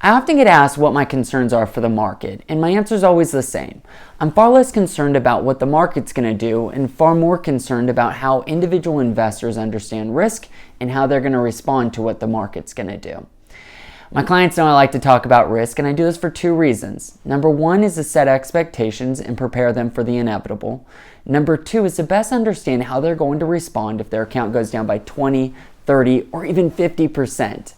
I often get asked what my concerns are for the market, and my answer is always the same. I'm far less concerned about what the market's going to do and far more concerned about how individual investors understand risk and how they're going to respond to what the market's going to do. My clients know I like to talk about risk, and I do this for two reasons. Number one is to set expectations and prepare them for the inevitable. Number two is to best understand how they're going to respond if their account goes down by 20, 30, or even 50%.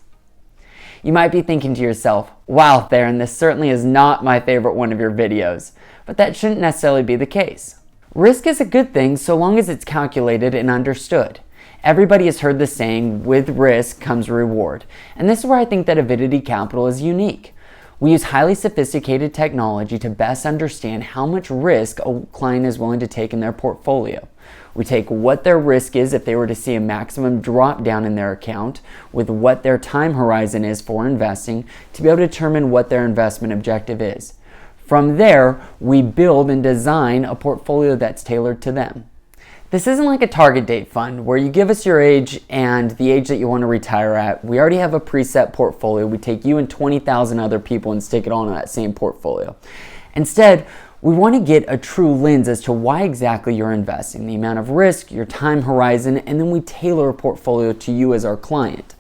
You might be thinking to yourself, wow, Theron, this certainly is not my favorite one of your videos. But that shouldn't necessarily be the case. Risk is a good thing so long as it's calculated and understood. Everybody has heard the saying, with risk comes reward. And this is where I think that Avidity Capital is unique. We use highly sophisticated technology to best understand how much risk a client is willing to take in their portfolio. We take what their risk is if they were to see a maximum drop down in their account with what their time horizon is for investing to be able to determine what their investment objective is. From there, we build and design a portfolio that's tailored to them. This isn't like a target date fund where you give us your age and the age that you want to retire at. We already have a preset portfolio. We take you and 20,000 other people and stick it all in that same portfolio. Instead, we want to get a true lens as to why exactly you're investing, the amount of risk, your time horizon, and then we tailor a portfolio to you as our client.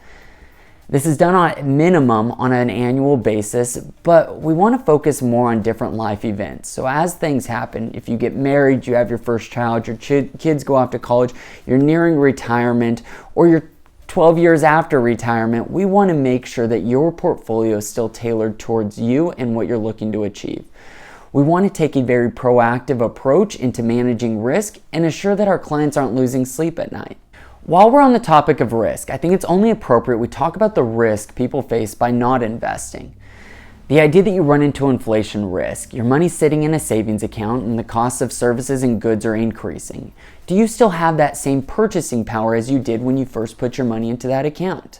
This is done at minimum on an annual basis, but we want to focus more on different life events. So as things happen, if you get married, you have your first child, your kids go off to college, you're nearing retirement, or you're 12 years after retirement, we want to make sure that your portfolio is still tailored towards you and what you're looking to achieve. We want to take a very proactive approach into managing risk and assure that our clients aren't losing sleep at night. While we're on the topic of risk, I think it's only appropriate we talk about the risk people face by not investing. The idea that you run into inflation risk, your money's sitting in a savings account and the cost of services and goods are increasing. Do you still have that same purchasing power as you did when you first put your money into that account?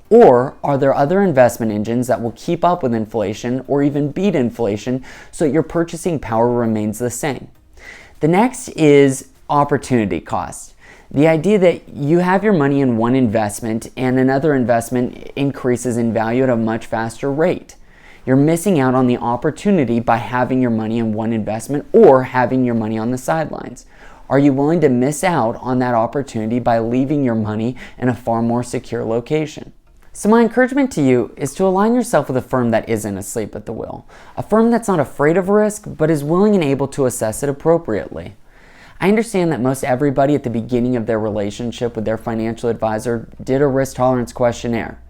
Or are there other investment engines that will keep up with inflation or even beat inflation so that your purchasing power remains the same? The next is opportunity cost. The idea that you have your money in one investment and another investment increases in value at a much faster rate. You're missing out on the opportunity by having your money in one investment or having your money on the sidelines. Are you willing to miss out on that opportunity by leaving your money in a far more secure location? So my encouragement to you is to align yourself with a firm that isn't asleep at the wheel. A firm that's not afraid of risk, but is willing and able to assess it appropriately. I understand that most everybody at the beginning of their relationship with their financial advisor did a risk tolerance questionnaire,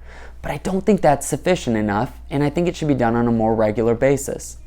but I don't think that's sufficient enough, and I think it should be done on a more regular basis.